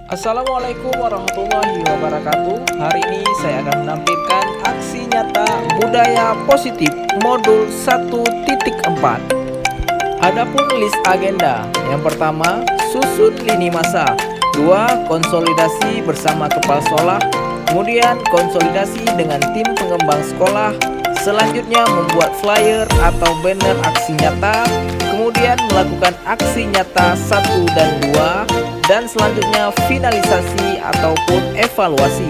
Assalamualaikum warahmatullahi wabarakatuh. Hari ini saya akan menampilkan aksi nyata budaya positif modul 1.4. Adapun list agenda, yang pertama susun lini masa, 2 konsolidasi bersama kepala sekolah, kemudian konsolidasi dengan tim pengembang sekolah, selanjutnya membuat flyer atau banner aksi nyata, kemudian melakukan aksi nyata 1 dan 2, dan selanjutnya finalisasi ataupun evaluasi.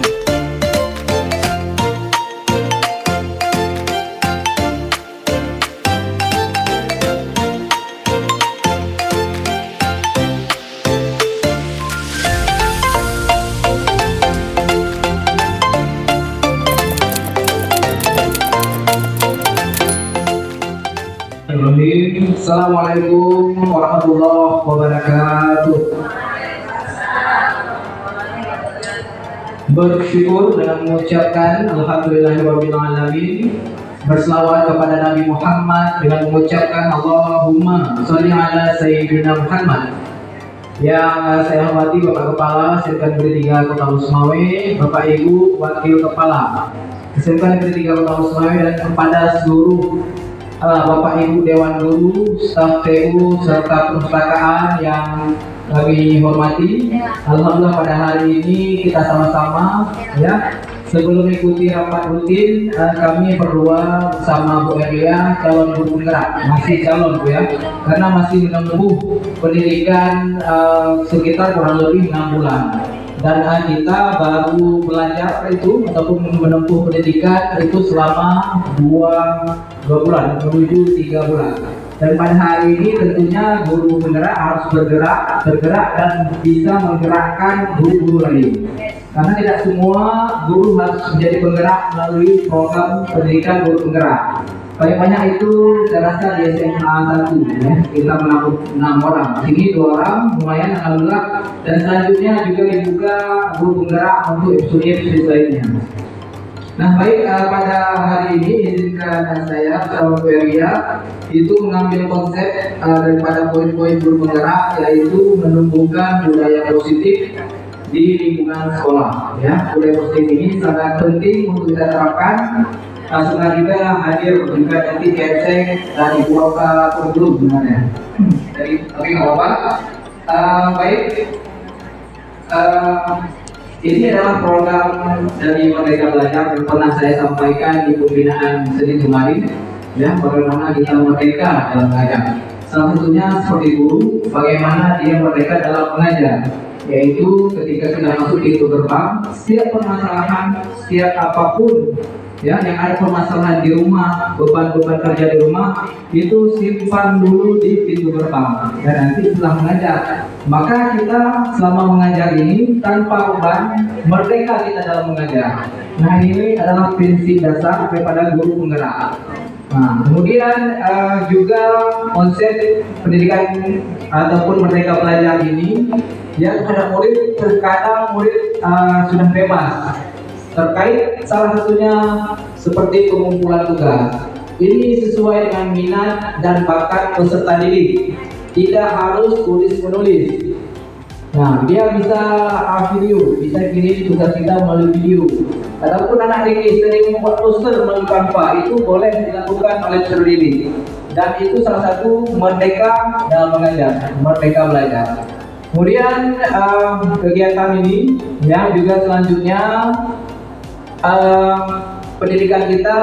Assalamualaikum warahmatullahi wabarakatuh. Bersyukur dengan mengucapkan alhamdulillahirrahmanirrahim, berselawat kepada Nabi Muhammad dengan mengucapkan Allahumma sholli ala Sayyidina Muhammad. Yang saya hormati Bapak Kepala SMK Negeri 3 Kota Losmawe, Bapak Ibu Wakil Kepala SMK Negeri 3 Kota Losmawe, dan kepada seluruh Bapak Ibu Dewan Guru, staf TU serta perpustakaan yang kami hormati. Alhamdulillah pada hari ini kita sama-sama ya, sebelum mengikuti rapat rutin kami berdua bersama Bu Elia, calon guru penggerak, masih calon Bu ya, karena masih menempuh pendidikan sekitar kurang lebih 6 bulan. Dan kita baru belajar itu ataupun menempuh pendidikan itu selama 2 bulan menuju 3 bulan. Dan pada hari ini tentunya guru penggerak harus bergerak dan bisa menggerakkan guru-guru lain. Karena tidak semua guru harus menjadi penggerak melalui program pendidikan guru penggerak. Banyak-banyak itu saya rasa di SMA 1 ya, kita menampung 6 orang. Sini 2 orang, lumayan alhamdulillah. Dan selanjutnya juga dibuka guru penggerak untuk episode lainnya. Nah baik, pada hari ini izinkan saya bersama Bu Elia itu mengambil konsep daripada poin-poin guru penggerak, yaitu menumbuhkan budaya positif di lingkungan sekolah. Ya, budaya positif ini sangat penting untuk kita terapkan. Sebenarnya juga hadir juga nanti Kenseng dan Ibu Oka Kurgulung sebenarnya. Jadi tapi nggak apa-apa. Baik. Ini adalah program dari Merdeka Belajar yang pernah saya sampaikan di pembinaan Senin kemarin, ya, bagaimana kita merdeka dalam belajar. Salah satunya seperti guru, bagaimana dia merdeka dalam mengajar, yaitu ketika kita masuk pintu gerbang, setiap permasalahan, setiap apapun, ya, yang ada permasalahan di rumah, beban-beban kerja di rumah, itu simpan dulu di pintu gerbang, dan nanti setelah mengajar. Maka kita selama mengajar ini tanpa beban, merdeka kita dalam mengajar. Nah ini adalah prinsip dasar daripada guru penggerak. Nah kemudian juga konsep pendidikan ataupun merdeka belajar ini, ya, kepada murid, terkadang murid sudah bebas terkait salah satunya seperti pengumpulan tugas. Ini sesuai dengan minat dan bakat peserta didik. Tidak harus tulis menulis. Nah, dia bisa video, bisa kirim tugas kita melalui video. Ataupun anak didik sering membuat poster melalui Canva, itu boleh dilakukan oleh peserta didik. Dan itu salah satu merdeka dalam mengajar, merdeka belajar. Kemudian kegiatan ini, ya, juga selanjutnya pendidikan kita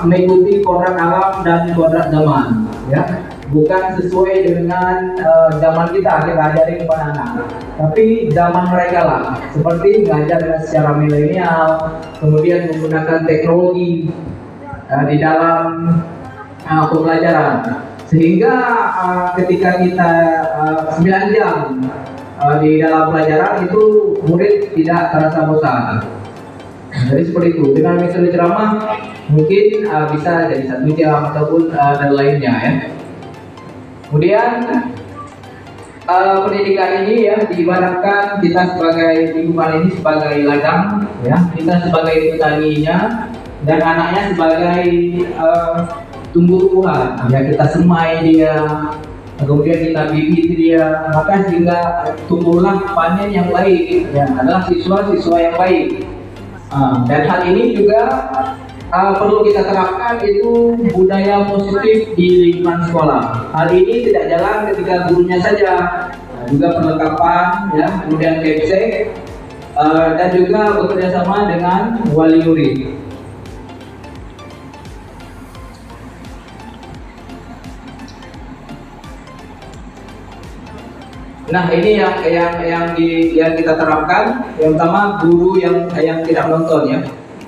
mengikuti kodrat alam dan kodrat zaman, ya, bukan sesuai dengan zaman kita ajarin kepada anak, tapi zaman mereka lah, seperti mengajar secara milenial, kemudian menggunakan teknologi di dalam pembelajaran, sehingga ketika kita 9 jam di dalam pelajaran itu murid tidak terasa bosan. Jadi seperti itu. Dengan metode ceramah mungkin bisa jadi 1 jam ataupun dan lainnya, ya. Kemudian pendidikan ini, ya, diibaratkan kita sebagai lingkungan ini sebagai ladang, ya, kita sebagai petaninya dan anaknya sebagai tumbuh-tumbuhan, ya, kita semai dia, kemudian kita bibit dia, maka sehingga tumbuhlah panen yang baik, ya, adalah siswa-siswa yang baik. Dan hal ini juga perlu kita terapkan, itu budaya positif di lingkungan sekolah. Hal ini tidak jalan ketika gurunya saja, juga perlengkapan, ya, kemudian kepsek, dan juga bekerja sama dengan wali murid. Nah, ini yang kita terapkan. Yang pertama, guru yang tidak menonton, ya,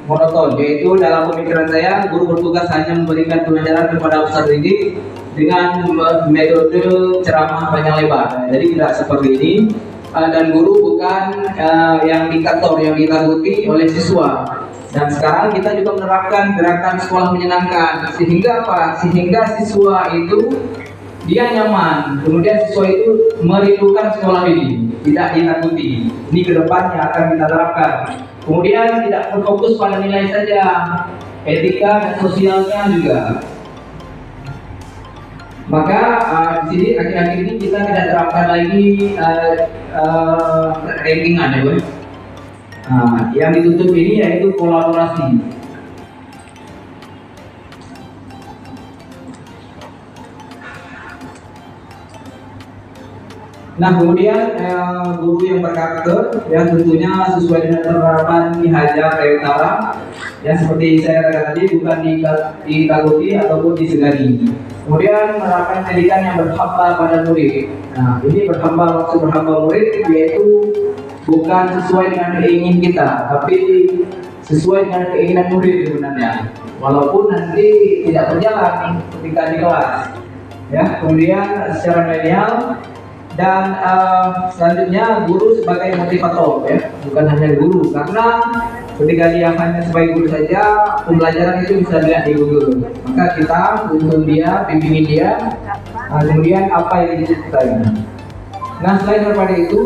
monoton, yaitu dalam pemikiran saya guru bertugas hanya memberikan pelajaran kepada peserta didik dengan metode ceramah panjang lebar. Jadi tidak seperti ini. Dan guru bukan yang diktator, yang ditakuti oleh siswa. Dan sekarang kita juga menerapkan gerakan sekolah menyenangkan, sehingga apa? Sehingga siswa itu dia nyaman, kemudian siswa itu merindukan sekolah ini, tidak ditakuti. Ini kedepannya akan kita terapkan. Kemudian tidak berfokus pada nilai saja, etika dan sosialnya juga. Maka di sini akhir-akhir ini kita tidak terapkan lagi rankingan, ya, Bu. Yang ditutup ini yaitu kolaborasi. Nah, kemudian guru yang berkarakter, yang tentunya sesuai dengan penerapan Ki Hajar Prayitno Utara, yang seperti saya katakan tadi, bukan ditakuti ataupun disegani. Kemudian menerapkan pendidikan yang berhamba pada murid. Nah, ini maksud berhamba murid yaitu bukan sesuai dengan keinginan kita, tapi sesuai dengan keinginan murid sebenarnya. Walaupun nanti tidak berjalan ketika di kelas. Ya, kemudian secara milenial. Dan selanjutnya guru sebagai motivator, ya, bukan hanya guru, karena ketika dia hanya sebagai guru saja, pembelajaran itu bisa dilihat di Google. Maka kita tuntun dia, bimbingin dia, kemudian apa yang diceritakan. Nah, selain daripada itu,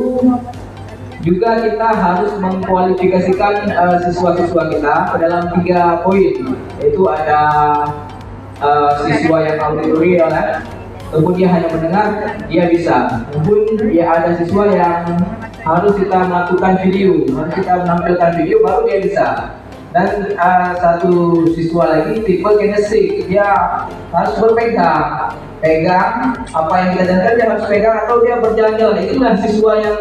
juga kita harus mengkualifikasikan siswa-siswa kita ke dalam 3 poin, yaitu ada siswa yang auditorial, ya, ataupun dia hanya mendengar, dia bisa. Ataupun ya ada siswa yang harus kita melakukan video, harus kita menampilkan video baru dia bisa. Dan satu siswa lagi tipe kinesik, dia harus pegang apa yang kita ajarkan, dia harus pegang atau dia berjalan-jalan. Itulah siswa yang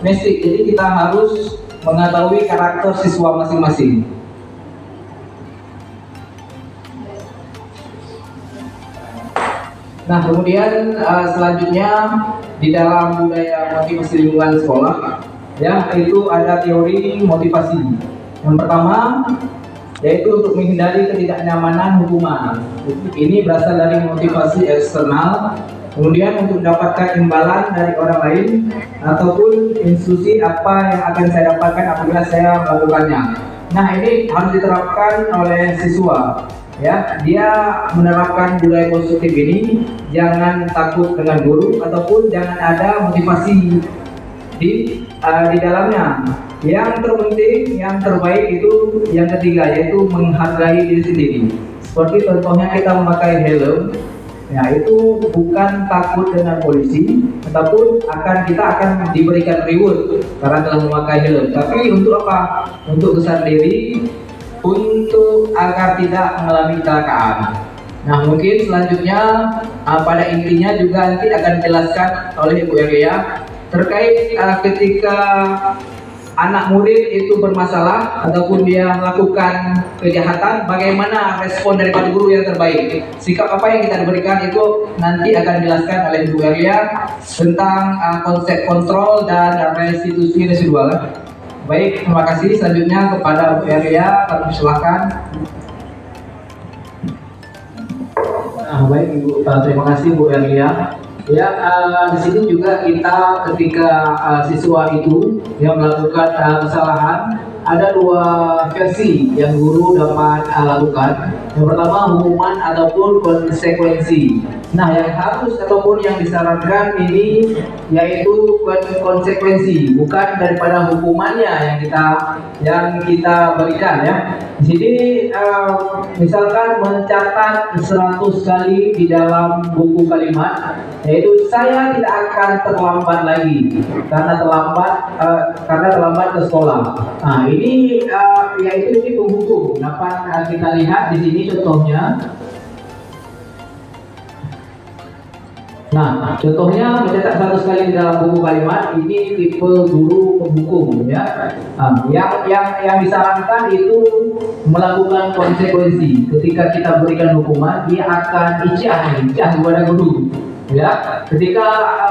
kinesik. Jadi kita harus mengetahui karakter siswa masing-masing. Nah, kemudian selanjutnya di dalam budaya motivasi lingkungan sekolah, ya, itu ada teori motivasi. Yang pertama yaitu untuk menghindari ketidaknyamanan hukuman. Ini berasal dari motivasi eksternal. Kemudian untuk mendapatkan imbalan dari orang lain ataupun institusi apa yang akan saya dapatkan apabila saya melakukannya. Nah, ini harus diterapkan oleh siswa. Ya, dia menerapkan budaya positif ini, jangan takut dengan guru ataupun jangan ada motivasi di dalamnya. Yang terpenting, yang terbaik itu yang ketiga, yaitu menghargai diri sendiri. Seperti contohnya kita memakai helm, ya, itu bukan takut dengan polisi, ataupun kita akan diberikan reward karena telah memakai helm. Tapi untuk apa? Untuk kesan diri, untuk agar tidak mengalami kecelakaan. Nah, mungkin selanjutnya pada intinya juga nanti akan dijelaskan oleh Ibu Elia terkait ketika anak murid itu bermasalah ataupun dia melakukan kejahatan, bagaimana respon daripada guru yang terbaik. Sikap apa yang kita diberikan itu nanti akan dijelaskan oleh Ibu Elia tentang konsep kontrol dan restitusi residual. Baik, terima kasih. Selanjutnya kepada Bu Elia, kami silakan. Nah, baik Ibu, terima kasih Bu Elia. Ya, di sini juga kita ketika siswa itu yang melakukan kesalahan, ada 2 versi yang guru dapat lakukan. Yang pertama, hukuman ataupun konsekuensi. Nah, yang harus ataupun yang disarankan ini yaitu konsekuensi, bukan daripada hukumannya yang kita berikan ya. Di sini misalkan mencatat 100 kali di dalam buku kalimat, yaitu saya tidak akan terlambat lagi karena terlambat ke sekolah. Nah, ini yaitu ini penghukum. Dapat kita lihat di sini contohnya. Nah, contohnya mencetak 100 kali di dalam buku kalimat, ini tipe guru penghukum ya. Nah, yang disarankan itu melakukan konsekuensi. Ketika kita berikan hukuman, dia akan ijah kepada guru. Ya, ketika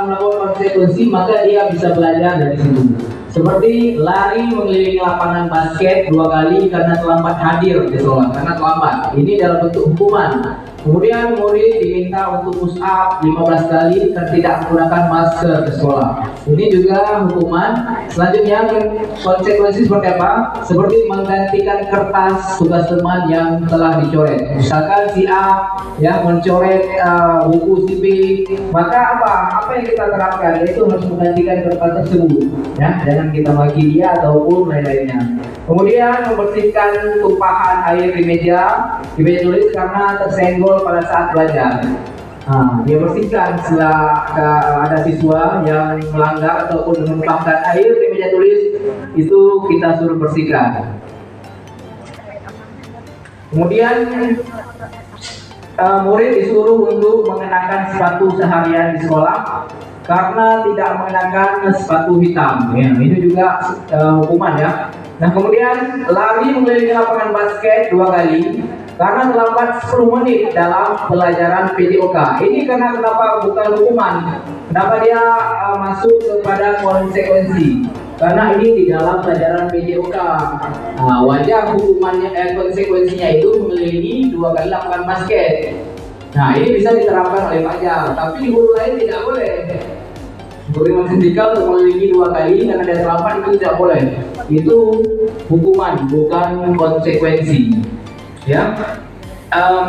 melakukan konsekuensi, maka dia bisa belajar dari situ. Seperti lari mengelilingi lapangan basket 2 kali karena terlambat hadir di sekolah, karena terlambat. Ini dalam bentuk hukuman. Kemudian murid diminta untuk push up 15 kali dan tidak menggunakan masker ke sekolah. Ini juga hukuman. Selanjutnya konsekuensi seperti apa? Seperti menggantikan kertas tugas teman yang telah dicoret. Misalkan si A ya mencoret buku si B, maka apa yang kita terapkan? Yaitu harus menggantikan kertas tersebut. Ya, jangan kita maki dia ataupun lain-lainnya. Kemudian membersihkan tumpahan air di meja tulis karena tersenggol pada saat belajar. Nah, dia bersihkan setelah ada siswa yang melanggar ataupun menumpahkan air di meja tulis, itu kita suruh bersihkan. Kemudian murid disuruh untuk mengenakan sepatu seharian di sekolah karena tidak mengenakan sepatu hitam. Ya, ini juga hukuman ya. Nah, kemudian lari mengelilingi lapangan basket 2 kali karena terlambat 10 menit dalam pelajaran PJOK. Ini karena kenapa bukan hukuman? Kenapa dia masuk kepada konsekuensi? Karena ini di dalam pelajaran PJOK. Nah, wajar hukumannya konsekuensinya itu mengelilingi 2 kali lapangan basket. Nah, ini bisa diterapkan oleh pelajar, tapi di guru lain tidak boleh. Guru yang sendika untuk mengelilingi 2 kali karena dia terlambat itu tidak boleh. Itu hukuman, bukan konsekuensi. Ya,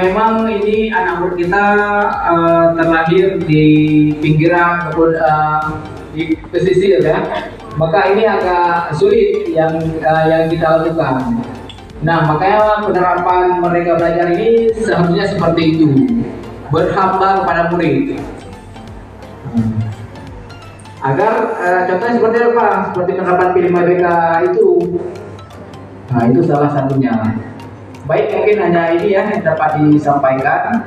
memang ini anak murid kita terlahir di pinggiran ataupun di pesisir ya, maka ini agak sulit yang kita lakukan. Nah, makanya penerapan mereka belajar ini seharusnya seperti itu, berhamba kepada murid. Agar contohnya seperti apa? Seperti penerapan P5BK itu. Nah, itu salah satunya. Baik, mungkin hanya ini ya yang dapat disampaikan.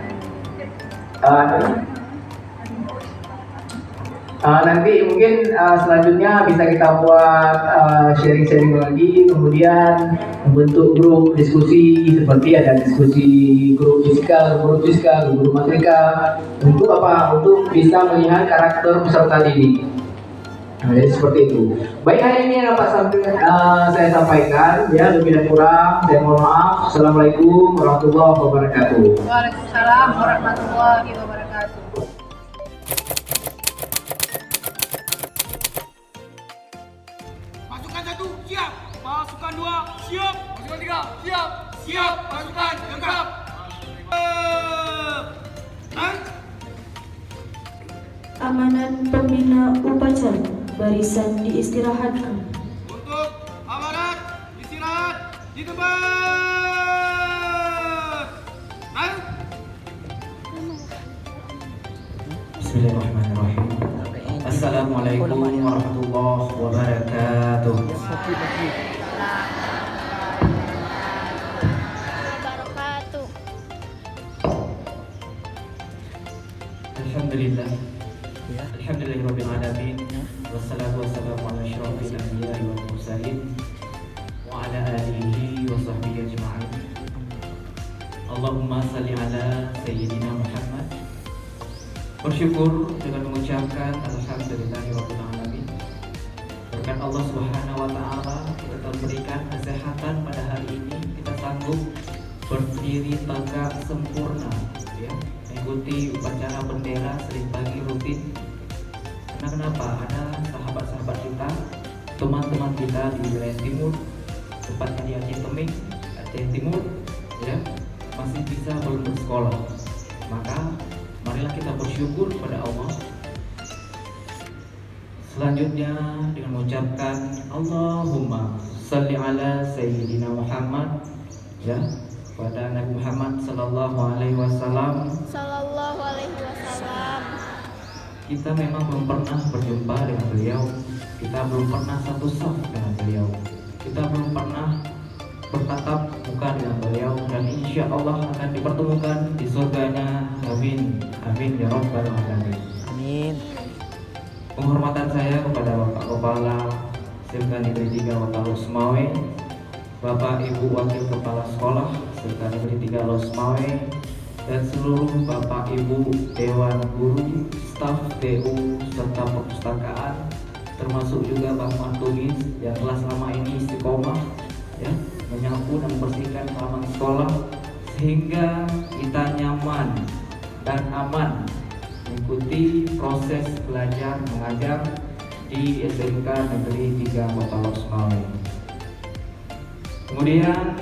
Nanti mungkin selanjutnya bisa kita buat sharing-sharing lagi, kemudian membentuk grup diskusi seperti ada diskusi grup fisika, guru matrika. Untuk apa? Untuk bisa melihat karakter peserta didik. Nah, jadi seperti itu. Baik, hari ini yang dapat saya sampaikan ya, lebih dan kurang saya mohon maaf. Assalamualaikum warahmatullahi wabarakatuh. Waalaikumsalam warahmatullahi wabarakatuh. Pasukan 1 siap, pasukan 2 siap, pasukan 3 siap, siap, pasukan gegap. Amanat pembina upacara barisan diistirahatkan. Untuk amanat istirahat di tempat. Bismillahirrahmanirrahim. Assalamualaikum warahmatullahi wabarakatuh. Alhamdulillah. Alhamdulillahirabbil alamin. Wassalatu wassalamu ala asyrofil anbiya'i wal mursalin wa ala alihi wa sahbihi ajma'in. Allahumma salli ala sayyidina Muhammad. Bersyukur dengan mengucapkan alhamdulillahirabbil alamin. Berkat Allah Subhanahu wa taala kita telah berikan kesehatan pada hari ini, kita sanggup berdiri tegak sempurna ya, mengikuti upacara bendera Senin pagi rutin. Karena kenapa? Ada sahabat-sahabat kita, teman-teman kita di wilayah timur, tepatnya di Aceh Temik, Aceh Timur ya, masih bisa belum bersekolah. Maka marilah kita bersyukur kepada Allah Selanjutnya dengan mengucapkan Allahumma sholli ala Sayyidina Muhammad, ya, pada Nabi Muhammad Sallallahu Alaihi Wasallam. Sallallahu Alaihi Wasallam. Kita memang belum pernah berjumpa dengan beliau, kita belum pernah satu saf dengan beliau, kita belum pernah bertatap muka dengan beliau, dan insya Allah akan dipertemukan di surganya. Amin, amin ya Rabbal Alamin. Amin. Penghormatan saya kepada Bapak Kepala SMK Negeri 3 Kota Losmawe, Bapak Ibu Wakil Kepala Sekolah SMK Negeri 3 Losmawe, dan seluruh Bapak Ibu Dewan Guru, staf TU serta perpustakaan, termasuk juga Bang Mantugis yang telah selama ini istiqomah, ya, menyapu dan membersihkan halaman sekolah sehingga kita nyaman dan aman mengikuti proses belajar mengajar di SMK Negeri 3 Kota Losmawe. Kemudian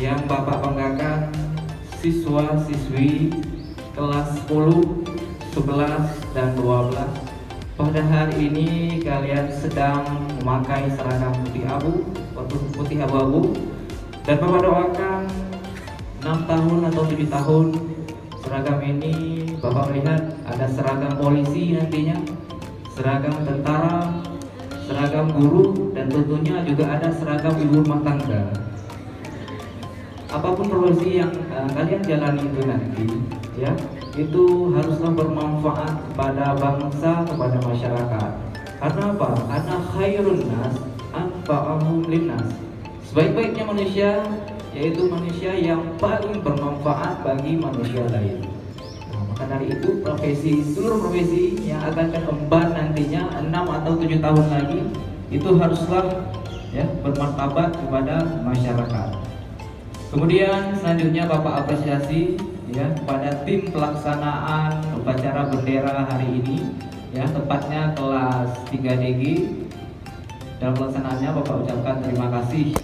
yang Bapak banggakan, siswa-siswi kelas 10, 11, dan 12. Pada hari ini kalian sedang memakai seragam putih abu-abu, dan Bapak doakan 6 tahun atau 7 tahun seragam ini Bapak melihat ada seragam polisi nantinya, seragam tentara, seragam guru, dan tentunya juga ada seragam ibu rumah tangga. Apapun profesi yang kalian jalani itu nanti, ya, itu haruslah bermanfaat kepada bangsa, kepada masyarakat. Karena apa? Karena khairun nas anfa'uhum linnas. Sebaik-baiknya manusia yaitu manusia yang paling bermanfaat bagi manusia lain. Nah, maka dari itu seluruh profesi yang akan keemban nantinya 6 atau 7 tahun lagi itu haruslah, ya, bermartabat kepada masyarakat. Kemudian selanjutnya Bapak apresiasi, ya, kepada tim pelaksanaan upacara bendera hari ini, ya, tepatnya kelas 3DG. Dalam pelaksanaannya Bapak ucapkan terima kasih.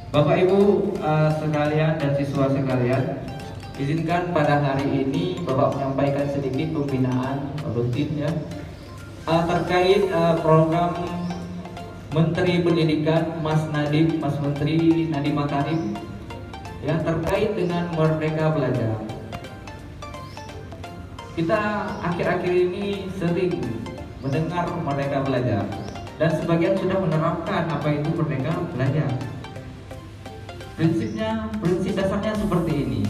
Bapak Ibu sekalian dan siswa sekalian, izinkan pada hari ini Bapak menyampaikan sedikit pembinaan rutin, ya, terkait program Menteri Pendidikan Mas Menteri Nadiem Makarim, ya, terkait dengan Merdeka Belajar. Kita akhir-akhir ini sering mendengar Merdeka Belajar, dan sebagian sudah menerapkan apa itu Merdeka Belajar. Prinsip dasarnya seperti ini.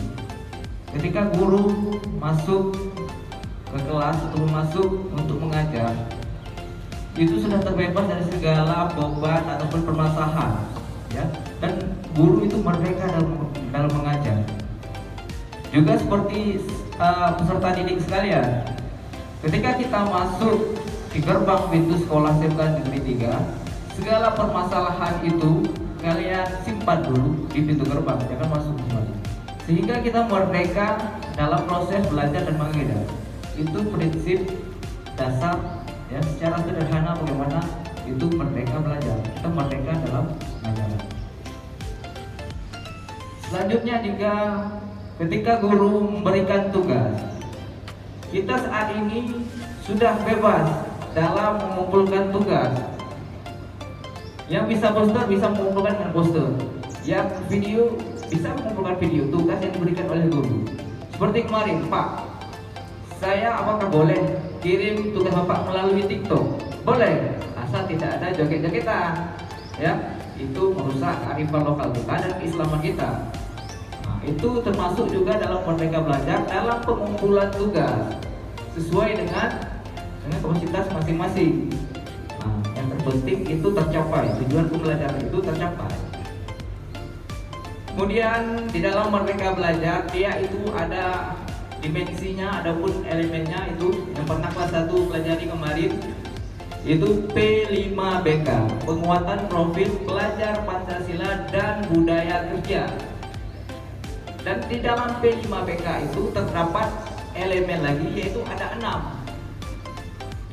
Ketika guru masuk ke kelas atau masuk untuk mengajar, itu sudah terbebas dari segala beban ataupun permasalahan, ya, dan guru itu merdeka dalam mengajar. Juga seperti peserta didik sekalian, ketika kita masuk di gerbang pintu sekolah SMK Negeri 3, segala permasalahan itu kalian simpan dulu di pintu gerbang, jangan masuk kembali, sehingga kita merdeka dalam proses belajar dan mengajar. Itu prinsip dasar, ya, secara sederhana bagaimana itu merdeka belajar, kita merdeka dalam mengajar. Selanjutnya juga ketika guru memberikan tugas, kita saat ini sudah bebas dalam mengumpulkan tugas. Yang bisa poster bisa mengumpulkan dengan poster, yang video bisa mengumpulkan video tugas yang diberikan oleh guru. Seperti kemarin, Pak, saya apakah boleh kirim tugas Bapak melalui TikTok? Boleh, asal tidak ada joget-jogetan, ya, itu merusak kearifan lokal kita dan keislaman kita. Nah, itu termasuk juga dalam Merdeka Belajar dalam pengumpulan tugas sesuai dengan kapasitas masing-masing. Nah, yang terpenting itu tercapai, tujuan pembelajaran itu tercapai. Kemudian di dalam Merdeka Belajar dia itu ada dimensinya, adapun elemennya itu yang pernah kelas 1 pelajari kemarin, itu P5BK, penguatan profil pelajar Pancasila dan budaya kerja. Dan di dalam P5BK itu terdapat elemen lagi, yaitu ada 6.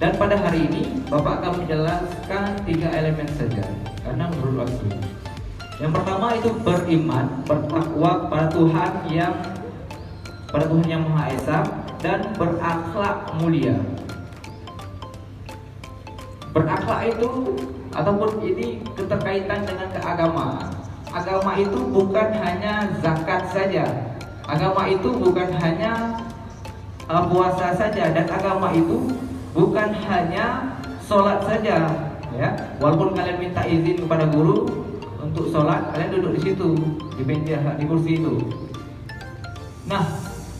Dan pada hari ini Bapak akan menjelaskan 3 elemen saja karena menurut waktu. Yang pertama itu beriman, bertakwa pada Tuhan Yang Maha Esa, dan berakhlak mulia. Berakhlak itu ataupun ini keterkaitan dengan keagamaan. Agama itu bukan hanya zakat saja. Agama itu bukan hanya puasa saja, dan agama itu bukan hanya sholat saja, ya. Walaupun kalian minta izin kepada guru untuk sholat, kalian duduk di situ, di kursi itu. Nah,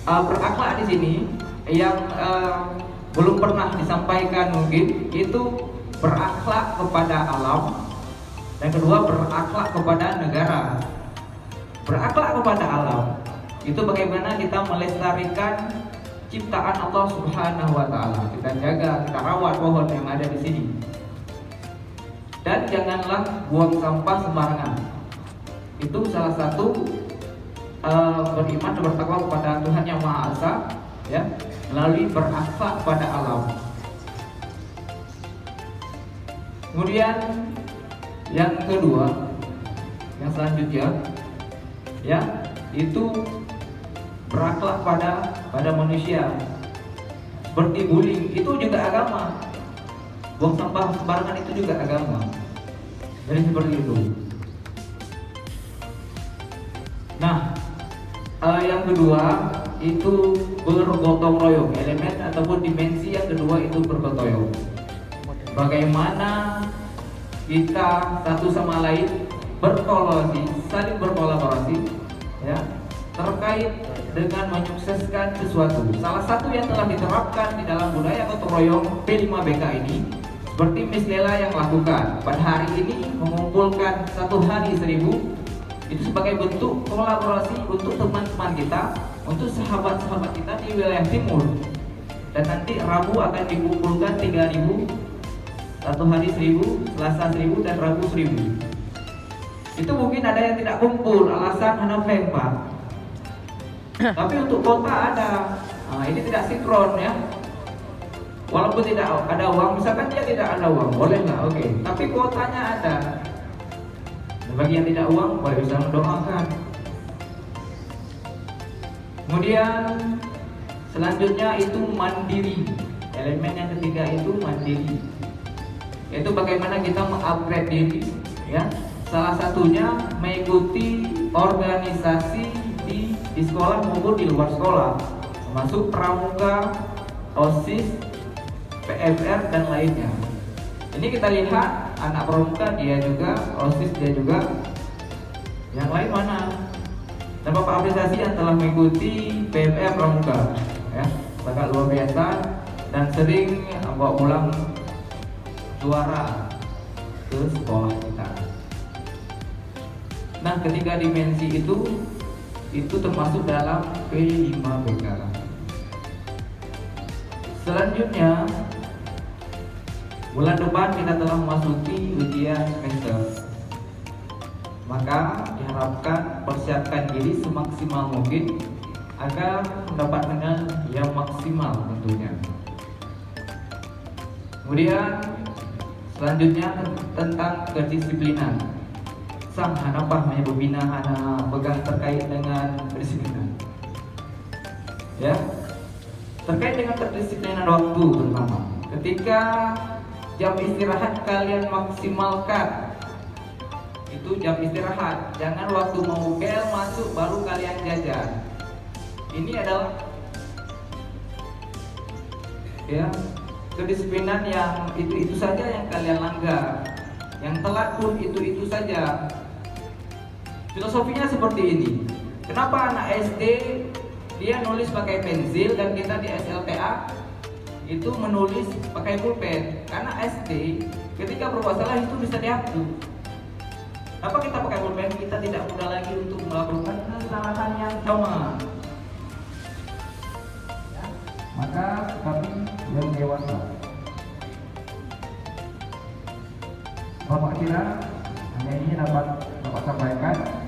berakhlak di sini yang belum pernah disampaikan mungkin itu berakhlak kepada alam, dan kedua berakhlak kepada negara. Berakhlak kepada alam itu bagaimana kita melestarikan ciptaan Allah Subhanahu wa taala. Kita jaga, kita rawat pohon yang ada di sini. Dan janganlah buang sampah sembarangan. Itu salah satu beriman dan bertakwa kepada Tuhan Yang Maha Esa, ya, melalui berakhlak pada alam. Kemudian yang kedua, yang selanjutnya, ya, itu berakhlak pada manusia. Seperti bullying, itu juga agama. Buang sampah sembarangan itu juga agama. Jadi seperti itu. Nah, yang kedua itu bergotong royong. Elemen ataupun dimensi yang kedua itu bergotong royong. Bagaimana kita satu sama lain saling berkolaborasi, ya, terkait dengan menyukseskan sesuatu. Salah satu yang telah diterapkan di dalam budaya gotong royong P5BK ini, seperti Miss Lela yang lakukan pada hari ini, mengumpulkan 1 hari 1000, itu sebagai bentuk kolaborasi untuk teman-teman kita, untuk sahabat-sahabat kita di wilayah timur. Dan nanti Rabu akan dikumpulkan 3000, 1 hari 1000, Selasa 1000, dan Rabu 1000. Itu mungkin ada yang tidak kumpul, alasan November, Pak. Tapi untuk kota ada. Nah, ini tidak sinkron, ya. Walaupun tidak ada uang, misalkan dia tidak ada uang, boleh nggak? Oke. Tapi kuotanya ada. Dan bagi yang tidak uang, boleh bisa mendoakan. Kemudian selanjutnya itu mandiri. Elemen yang ketiga itu mandiri. Yaitu bagaimana kita mengupgrade diri, ya. Salah satunya mengikuti organisasi di sekolah maupun di luar sekolah, termasuk pramuka, OSIS, PFR, dan lainnya. Ini kita lihat anak pramuka dia juga, OSIS dia juga. Yang lain mana? Dan Bapak apresiasi yang telah mengikuti PFR pramuka, ya, sangat luar biasa dan sering bawa pulang juara ke sekolah kita. Nah, ketiga dimensi itu termasuk dalam P5BK. Selanjutnya, bulan depan kita telah memasuki ujian semester. Maka diharapkan persiapkan diri semaksimal mungkin agar mendapat nilai yang maksimal tentunya. Kemudian selanjutnya tentang kedisiplinan. Sang hanapah menyebubina hana pegang terkait dengan kedisiplinan, ya, terkait dengan kedisiplinan waktu terutama. Ketika jam istirahat kalian maksimalkan, itu jam istirahat, jangan waktu mau bel masuk baru kalian jajan. Ini adalah, ya, kedisiplinan yang itu saja yang kalian langgar. Yang telat pun itu saja. Filosofinya seperti ini. Kenapa anak SD dia nulis pakai pensil dan kita di SLTA itu menulis pakai pulpen? Karena SD ketika berbuat salah itu bisa dihapus. Kenapa kita pakai pulpen? Kita tidak mudah lagi untuk melakukan kesalahan yang sama. Ya. Maka kami yang dewasa, Bapak kira hanya ini dapat Bapak sampaikan.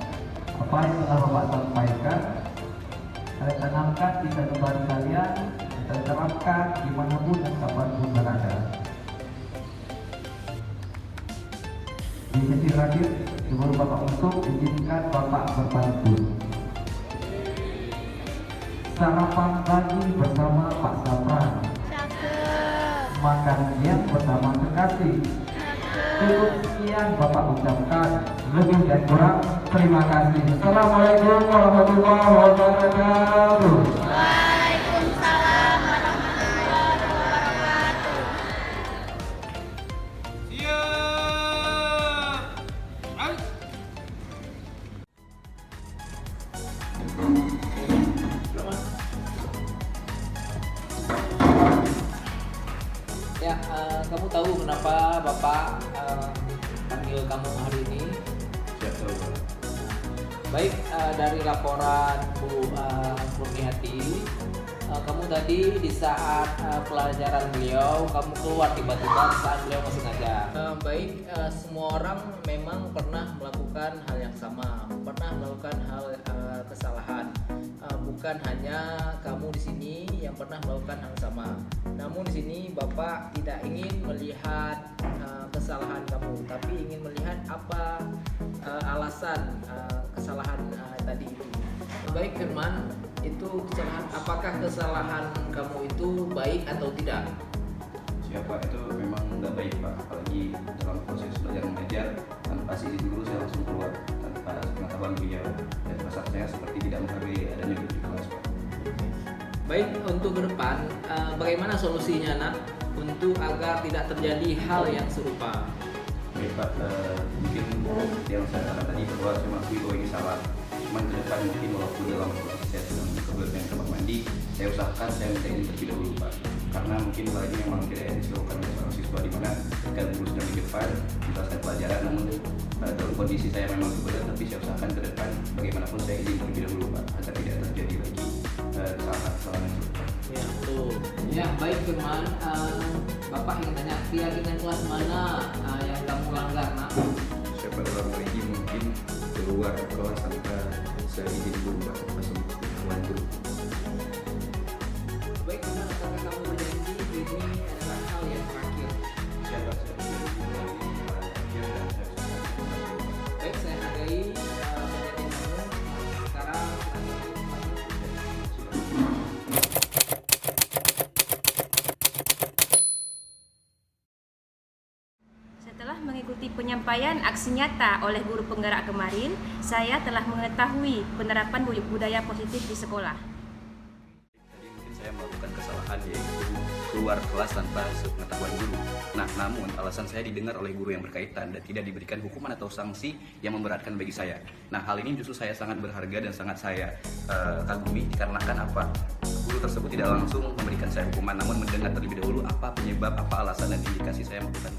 Apa yang telah Bapak sampaikan kalian tanamkan di kehidupan kalian, kita terapkan dimanapun dan kapanpun berada. Di sesi terakhir, sebelum Bapak untuk izinkan Bapak berpantun. Sarapan pagi bersama Pak Sapran. Cakep. makan yang pertama terkasih. Cukup sekian Bapak ucapkan, lebih dan kurang terima kasih. Assalamualaikum warahmatullahi wabarakatuh. Waalaikumsalam warahmatullahi wabarakatuh. Siap. Ayo. Ya, kamu tahu kenapa Bapak panggil kamu hari ini? Siap tahu. Baik, dari laporan Bu Murniati, kamu tadi di saat pelajaran beliau, kamu keluar tiba-tiba saat beliau masih ngajar. Baik, semua orang memang pernah melakukan hal yang sama, pernah melakukan hal kesalahan. Bukan hanya kamu di sini yang pernah melakukan hal sama. Namun di sini Bapak tidak ingin melihat kesalahan kamu, tapi ingin melihat apa alasan kesalahan tadi itu. Baik Firman, itu kesalahan, apakah kesalahan kamu itu baik atau tidak? Siapa itu memang nggak baik Pak, apalagi dalam proses belajar mengajar tanpa izin guru saya langsung keluar tanpa pengetahuan beliau, dan perasaan saya seperti tidak menghargai adanya guru di kelas Pak. Baik, untuk ke depan bagaimana solusinya nak untuk agar tidak terjadi hal yang serupa? Baik Pak, mungkin yang saya katakan tadi bahwa saya mengakui bahwa ini salah. Cuman ke depan mungkin walaupun dalam proses saya sedang kebetulan kamar mandi, saya usahakan saya minta izin terlebih dahulu Pak. Karena mungkin hal ini memang tidak etis dilakukan oleh seorang siswa, di mana ketika guru sedang di depan menjelaskan pelajaran, namun dalam kondisi saya memang kebetulan, tapi saya usahakan ke depan bagaimanapun saya izin terlebih dahulu Pak, agar tidak terjadi lagi kesalahan yang serupa. Ya betul. Ya baik Firman, Bapak ingin tanya keyakinan kelas mana yang kamu langgar nak? Siapa dalam hal ini mungkin keluar kelas tanpa seizin guru Pak, langsung keluar guru. Baik, benar apakah kamu berjanji ini adalah hal yang terakhir? Siapa saya Baik, saya hargai perjanjian kamu. Sekarang Setelah mengikuti penyampaian aksi nyata oleh guru penggerak kemarin, saya telah mengetahui penerapan budaya positif di sekolah. Tadi mungkin saya melakukan kesalahan, yaitu keluar kelas tanpa sepengetahuan guru. Nah, namun alasan saya didengar oleh guru yang berkaitan dan tidak diberikan hukuman atau sanksi yang memberatkan bagi saya. Nah, hal ini justru saya sangat berharga dan sangat saya kagumi dikarenakan apa? Guru tersebut tidak langsung memberikan saya hukuman, namun mendengar terlebih dahulu apa penyebab, apa alasan dan indikasi saya melakukan